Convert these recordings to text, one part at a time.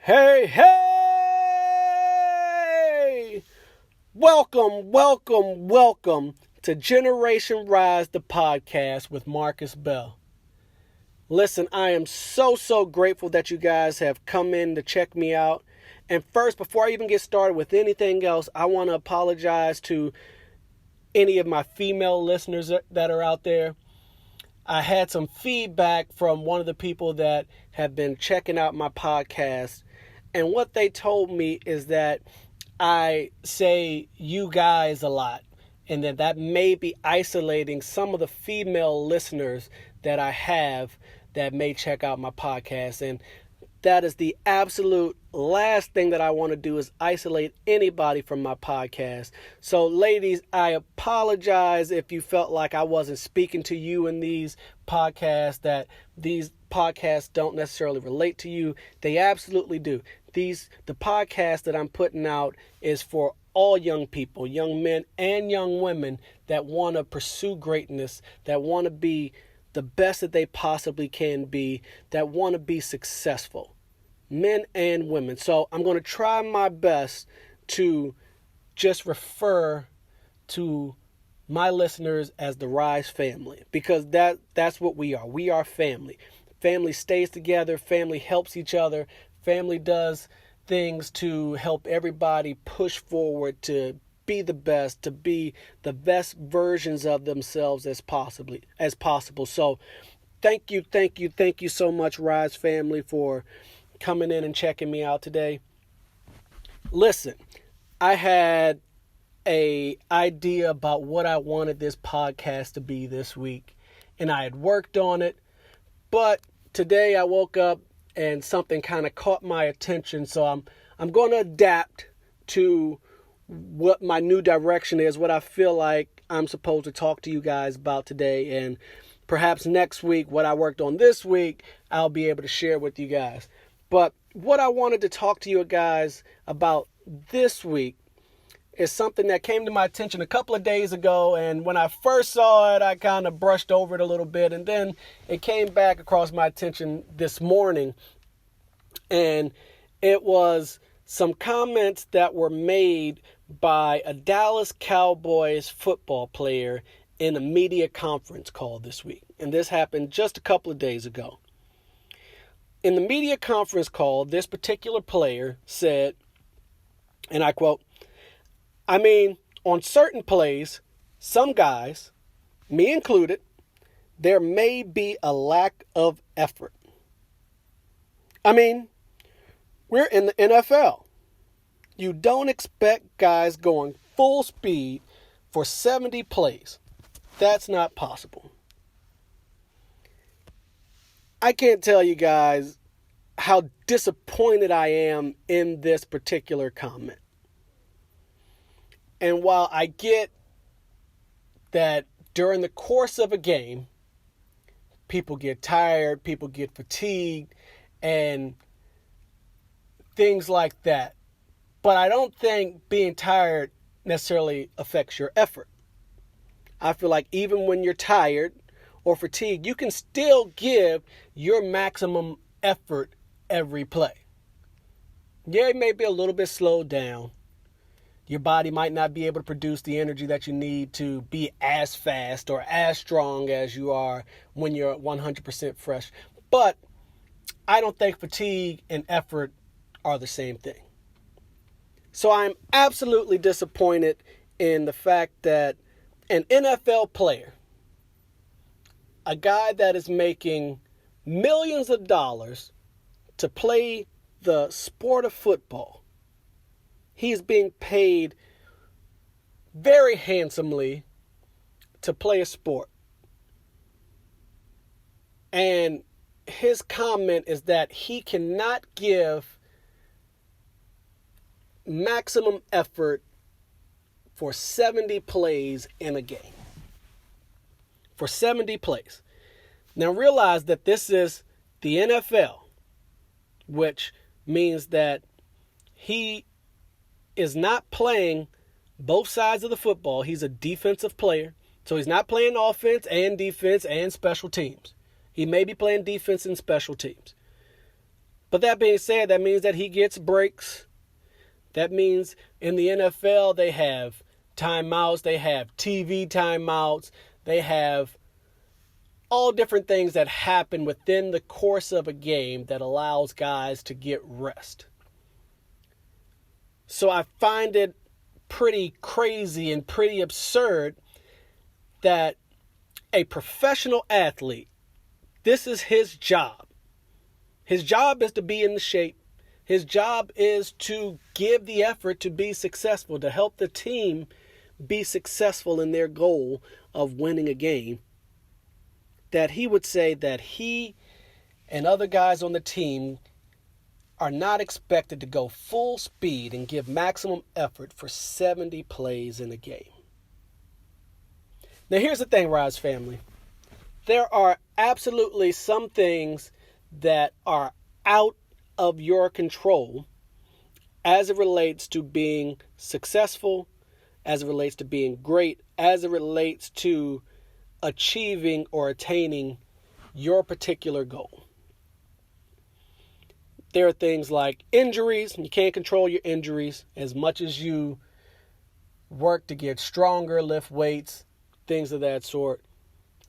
Hey, hey! Welcome to Generation Rise, the podcast with Marcus Bell. Listen, I am so grateful that you guys have come in to check me out. And first, before I even get started with anything else, I want to apologize to any of my female listeners that are out there. I had some feedback from one of the people that have been checking out my podcast. And what they told me is that I say you guys a lot, and that may be isolating some of the female listeners that I have that may check out my podcast. And that is the absolute last thing that I want to do, is isolate anybody from my podcast. So ladies, I apologize if you felt like I wasn't speaking to you in these podcasts, that these podcasts don't necessarily relate to you. They absolutely do. The podcast that I'm putting out is for all young people, young men and young women that want to pursue greatness, that want to be the best that they possibly can be, that want to be successful, men and women. So I'm going to try my best to just refer to my listeners as the Rise family, because that's what we are. We are family. Family stays together. Family helps each other. Family does things to help everybody push forward to be the best, to be the best versions of themselves as possible. So thank you so much, Rise family, for coming in and checking me out today. Listen, I had an idea about what I wanted this podcast to be this week, and I had worked on it, but today I woke up and something kind of caught my attention, so I'm going to adapt to what my new direction is, what I feel like I'm supposed to talk to you guys about today, and perhaps next week, what I worked on this week, I'll be able to share with you guys. But what I wanted to talk to you guys about this week is something that came to my attention a couple of days ago, and when I first saw it, I kind of brushed over it a little bit, and then it came back across my attention this morning, and it was some comments that were made by a Dallas Cowboys football player in a media conference call this week. And this happened just a couple of days ago. In the media conference call, this particular player said, and I quote, "I mean, on certain plays, some guys, me included, there may be a lack of effort. I mean, we're in the NFL. You don't expect guys going full speed for 70 plays. That's not possible." I can't tell you guys how disappointed I am in this particular comment. And while I get that during the course of a game, people get tired, people get fatigued, and things like that, but I don't think being tired necessarily affects your effort. I feel like even when you're tired or fatigued, you can still give your maximum effort every play. Yeah, it may be a little bit slowed down. Your body might not be able to produce the energy that you need to be as fast or as strong as you are when you're 100% fresh. But I don't think fatigue and effort are the same thing. So I'm absolutely disappointed in the fact that an NFL player, a guy that is making millions of dollars to play the sport of football, he's being paid very handsomely to play a sport. And his comment is that he cannot give maximum effort for 70 plays in a game. For 70 plays. Now realize that this is the NFL, which means that he is not playing both sides of the football. He's a defensive player. So he's not playing offense and defense and special teams. He may be playing defense and special teams. But that being said, that means that he gets breaks. That means in the NFL, they have timeouts, they have TV timeouts, they have all different things that happen within the course of a game that allows guys to get rest. So I find it pretty crazy and pretty absurd that a professional athlete, this is his job. His job is to be in the shape. His job is to give the effort to be successful, to help the team be successful in their goal of winning a game. That he would say that he and other guys on the team are not expected to go full speed and give maximum effort for 70 plays in a game. Now here's the thing, Rise family. There are absolutely some things that are out of your control as it relates to being successful, as it relates to being great, as it relates to achieving or attaining your particular goal. There are things like injuries. You can't control your injuries as much as you work to get stronger, lift weights, things of that sort.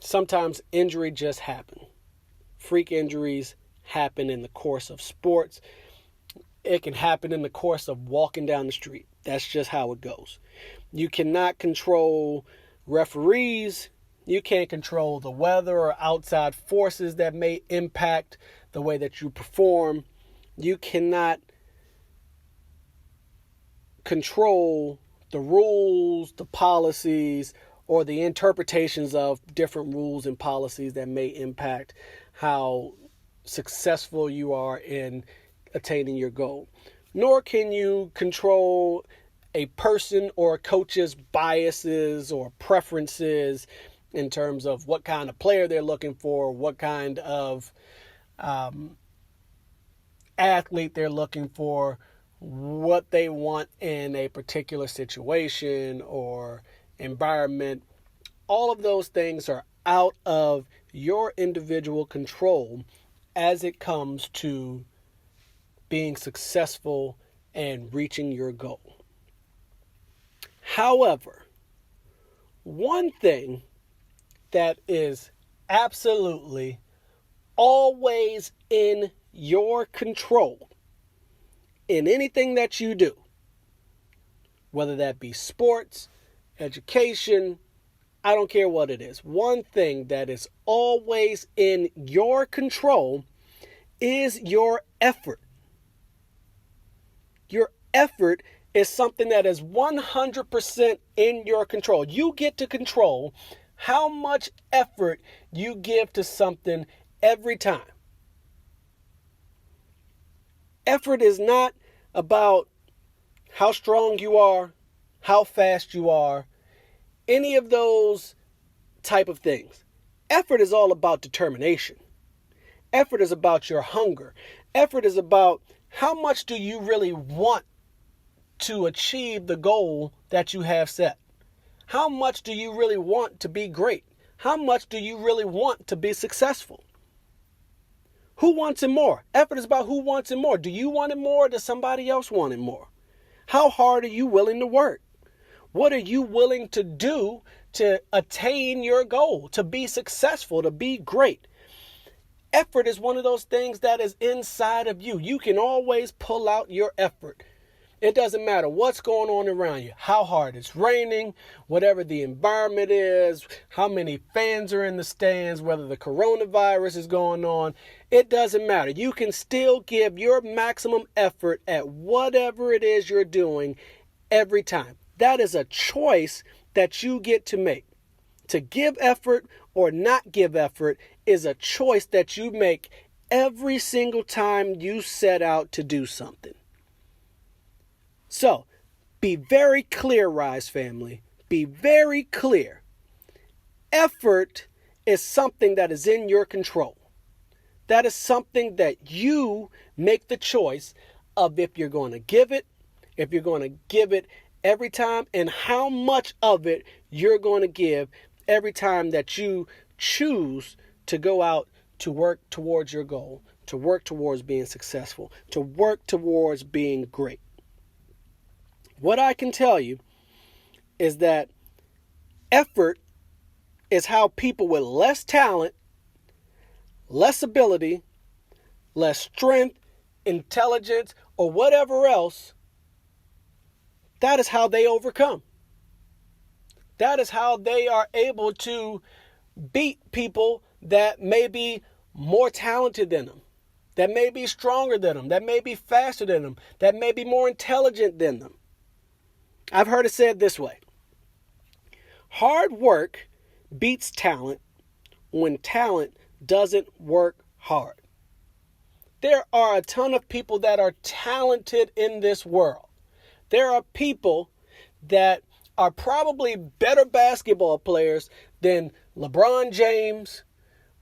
Sometimes injury just happens. Freak injuries happen in the course of sports. It can happen in the course of walking down the street. That's just how it goes. You cannot control referees. You can't control the weather or outside forces that may impact the way that you perform. You cannot control the rules, the policies, or the interpretations of different rules and policies that may impact how successful you are in attaining your goal. Nor can you control a person or a coach's biases or preferences in terms of what kind of player they're looking for, what kind of athlete they're looking for, what they want in a particular situation or environment. All of those things are out of your individual control as it comes to being successful and reaching your goal. However, one thing that is absolutely always in your control in anything that you do, whether that be sports, education, I don't care what it is. One thing that is always in your control is your effort. Your effort is something that is 100% in your control. You get to control how much effort you give to something every time. Effort is not about how strong you are, how fast you are, any of those type of things. Effort is all about determination. Effort is about your hunger. Effort is about how much do you really want to achieve the goal that you have set. How much do you really want to be great? How much do you really want to be successful? Who wants it more? Effort is about who wants it more. Do you want it more or does somebody else want it more? How hard are you willing to work? What are you willing to do to attain your goal, to be successful, to be great? Effort is one of those things that is inside of you. You can always pull out your effort. It doesn't matter what's going on around you, how hard it's raining, whatever the environment is, how many fans are in the stands, whether the coronavirus is going on. It doesn't matter. You can still give your maximum effort at whatever it is you're doing every time. That is a choice that you get to make. To give effort or not give effort is a choice that you make every single time you set out to do something. So, be very clear, Rise family. Be very clear. Effort is something that is in your control. That is something that you make the choice of if you're going to give it, every time, and how much of it you're going to give every time that you choose to go out to work towards your goal, to work towards being successful, to work towards being great. What I can tell you is that effort is how people with less talent, less ability, less strength, intelligence, or whatever else, that is how they overcome. That is how they are able to beat people that may be more talented than them, that may be stronger than them, that may be faster than them, that may be more intelligent than them. I've heard it said this way: hard work beats talent when talent doesn't work hard. There are a ton of people that are talented in this world. There are people that are probably better basketball players than LeBron James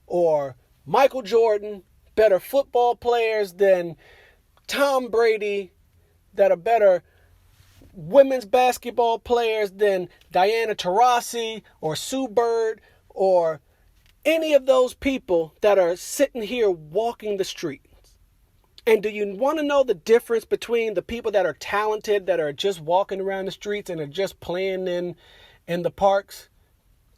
or Michael Jordan, better football players than Tom Brady, that are better women's basketball players than Diana Taurasi or Sue Bird or any of those people that are sitting here walking the streets. And do you want to know the difference between the people that are talented, that are just walking around the streets and are just playing in the parks,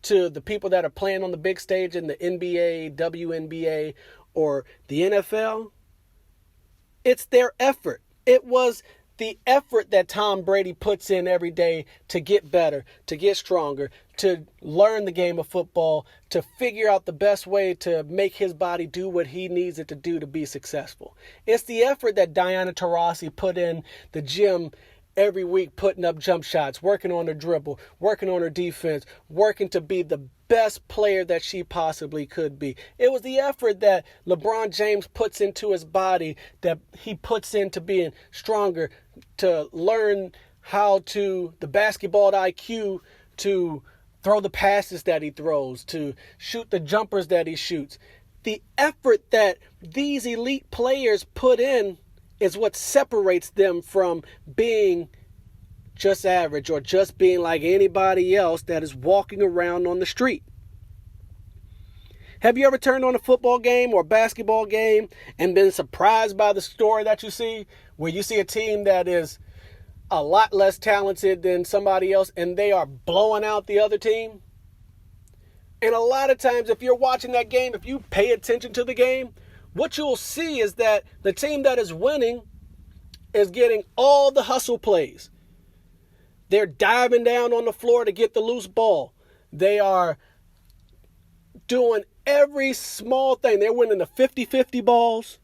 to the people that are playing on the big stage in the NBA, WNBA, or the NFL? It's their effort. It was the effort that Tom Brady puts in every day to get better, to get stronger, to learn the game of football, to figure out the best way to make his body do what he needs it to do to be successful. It's the effort that Diana Taurasi put in the gym every week, putting up jump shots, working on her dribble, working on her defense, working to be the best player that she possibly could be. It was the effort that LeBron James puts into his body, that he puts into being stronger, to learn how to, the basketball IQ, to throw the passes that he throws, to shoot the jumpers that he shoots. The effort that these elite players put in is what separates them from being just average or just being like anybody else that is walking around on the street. Have you ever turned on a football game or a basketball game and been surprised by the story that you see, where you see a team that is a lot less talented than somebody else and they are blowing out the other team? And a lot of times, if you're watching that game, if you pay attention to the game, what you'll see is that the team that is winning is getting all the hustle plays. They're diving down on the floor to get the loose ball. They are doing every small thing. They're winning the 50-50 balls.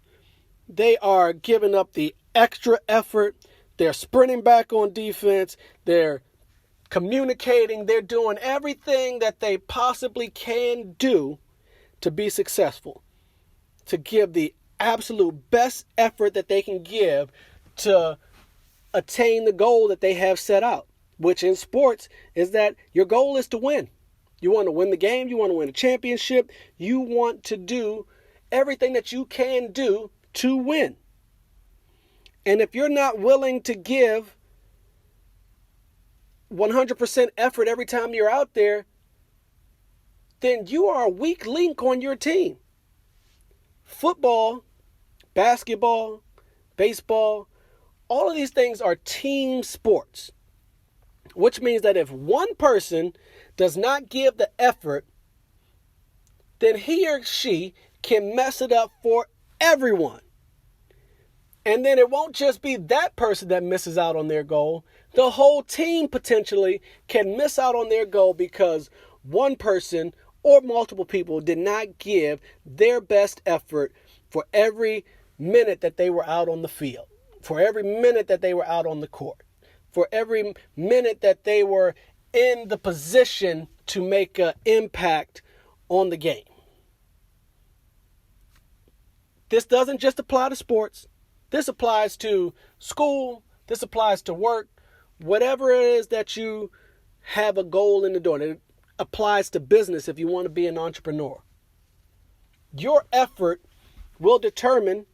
They are giving up the extra effort. They're sprinting back on defense. They're communicating. They're doing everything that they possibly can do to be successful, to give the absolute best effort that they can give to attain the goal that they have set out, which in sports is that your goal is to win. You want to win the game. You want to win a championship. You want to do everything that you can do to win. And if you're not willing to give 100% effort every time you're out there, then you are a weak link on your team. Football, basketball, baseball, all of these things are team sports, which means that if one person does not give the effort, then he or she can mess it up for everyone. And then it won't just be that person that misses out on their goal. The whole team potentially can miss out on their goal because one person or multiple people did not give their best effort for every minute that they were out on the field, for every minute that they were out on the court, for every minute that they were in the position to make an impact on the game. This doesn't just apply to sports. This applies to school. This applies to work. Whatever it is that you have a goal in the door. It applies to business if you want to be an entrepreneur. Your effort will determine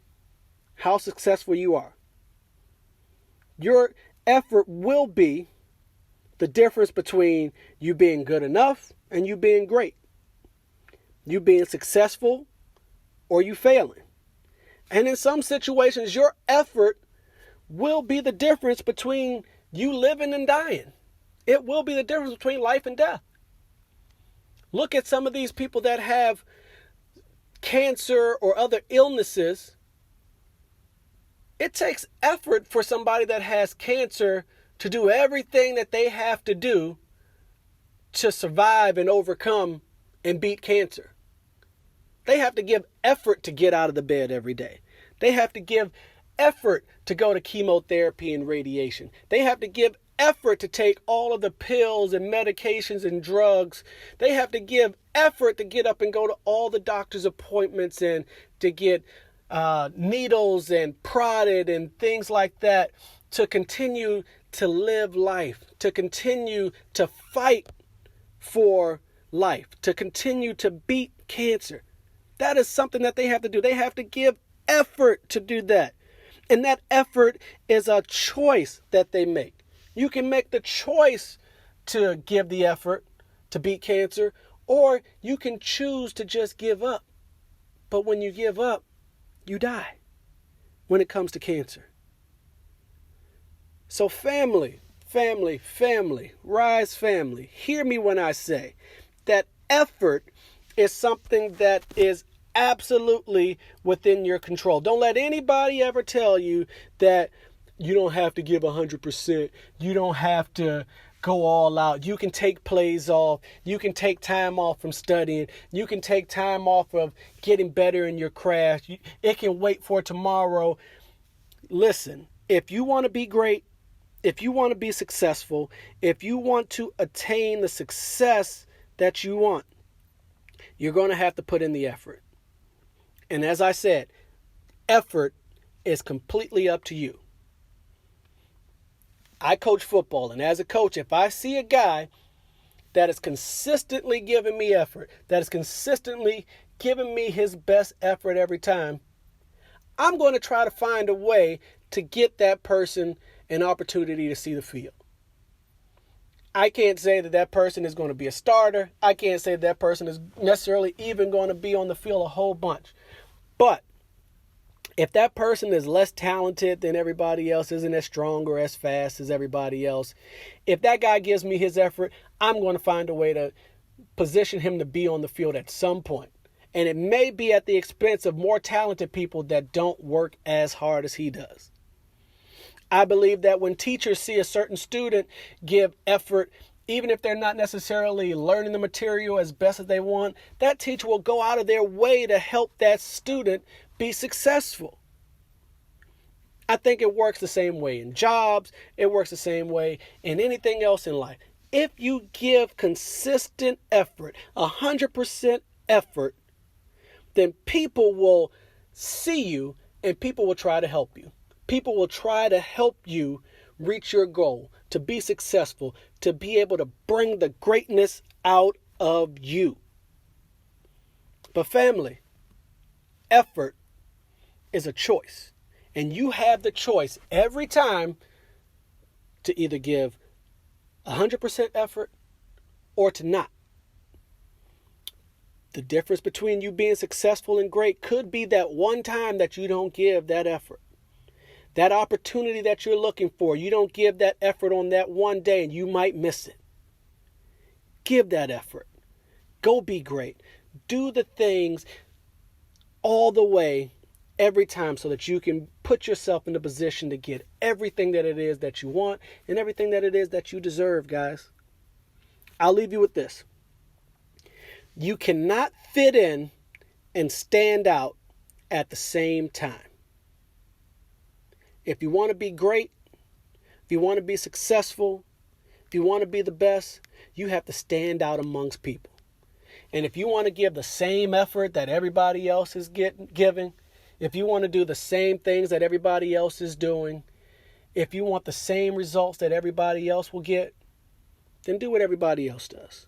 how successful you are. Your effort will be the difference between you being good enough and you being great. You being successful or you failing. And in some situations, your effort will be the difference between you living and dying. It will be the difference between life and death. Look at some of these people that have cancer or other illnesses. It takes effort for somebody that has cancer to do everything that they have to do to survive and overcome and beat cancer. They have to give effort to get out of the bed every day. They have to give effort to go to chemotherapy and radiation. They have to give effort to take all of the pills and medications and drugs. They have to give effort to get up and go to all the doctor's appointments and to get needles and prodded and things like that, to continue to live life, to continue to fight for life, to continue to beat cancer. That is something that they have to do. They have to give effort to do that. And that effort is a choice that they make. You can make the choice to give the effort to beat cancer, or you can choose to just give up. But when you give up, you die when it comes to cancer. So family, rise family, hear me when I say that effort is something that is absolutely within your control. Don't let anybody ever tell you that you don't have to give 100%. You don't have to go all out. You can take plays off. You can take time off from studying. You can take time off of getting better in your craft. It can wait for tomorrow. Listen, if you want to be great, if you want to be successful, if you want to attain the success that you want, you're going to have to put in the effort. And as I said, effort is completely up to you. I coach football, and as a coach, if I see a guy that is consistently giving me effort, that is consistently giving me his best effort every time, I'm going to try to find a way to get that person an opportunity to see the field. I can't say that that person is going to be a starter. I can't say that person is necessarily even going to be on the field a whole bunch. But if that person is less talented than everybody else, isn't as strong or as fast as everybody else, if that guy gives me his effort, I'm going to find a way to position him to be on the field at some point. And it may be at the expense of more talented people that don't work as hard as he does. I believe that when teachers see a certain student give effort, even if they're not necessarily learning the material as best as they want, that teacher will go out of their way to help that student be successful. I think it works the same way in jobs. It works the same way in anything else in life. If you give consistent effort, 100% effort, then people will see you and people will try to help you. People will try to help you reach your goal, to be successful, to be able to bring the greatness out of you. But family, effort is a choice. And you have the choice every time to either give 100% effort or to not. The difference between you being successful and great could be that one time that you don't give that effort. That opportunity that you're looking for, you don't give that effort on that one day and you might miss it. Give that effort. Go be great. Do the things all the way every time so that you can put yourself in a position to get everything that it is that you want and everything that it is that you deserve, guys. I'll leave you with this. You cannot fit in and stand out at the same time. If you want to be great, if you want to be successful, if you want to be the best, you have to stand out amongst people. And if you want to give the same effort that everybody else is giving, if you want to do the same things that everybody else is doing, if you want the same results that everybody else will get, then do what everybody else does.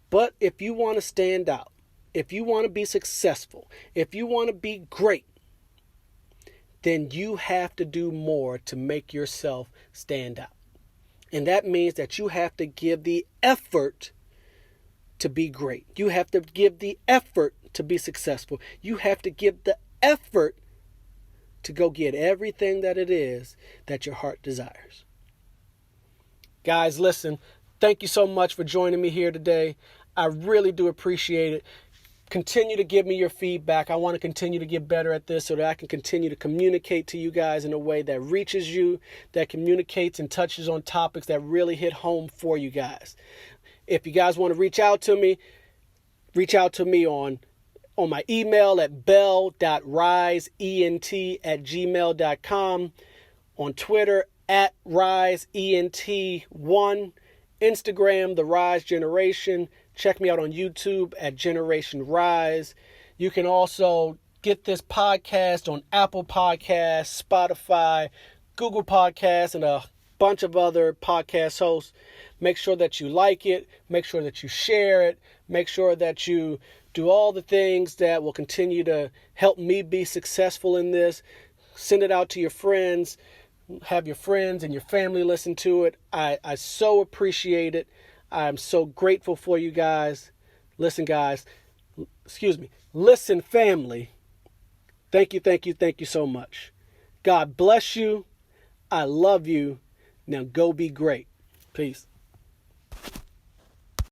But if you want to stand out, if you want to be successful, if you want to be great, then you have to do more to make yourself stand out. And that means that you have to give the effort to be great. You have to give the effort to be successful. You have to give the effort to go get everything that it is that your heart desires. Guys, listen, thank you so much for joining me here today. I really do appreciate it. Continue to give me your feedback. I want to continue to get better at this so that I can continue to communicate to you guys in a way that reaches you, that communicates and touches on topics that really hit home for you guys. If you guys want to reach out to me on my email at bell.riseent@gmail.com, on Twitter at riseent1, Instagram, The Rise Generation. Check me out on YouTube at Generation Rise. You can also get this podcast on Apple Podcasts, Spotify, Google Podcasts, and a bunch of other podcast hosts. Make sure that you like it. Make sure that you share it. Make sure that you do all the things that will continue to help me be successful in this. Send it out to your friends. Have your friends and your family listen to it. I so appreciate it. I'm so grateful for you guys. Listen, family. Thank you so much. God bless you. I love you. Now go be great. Peace.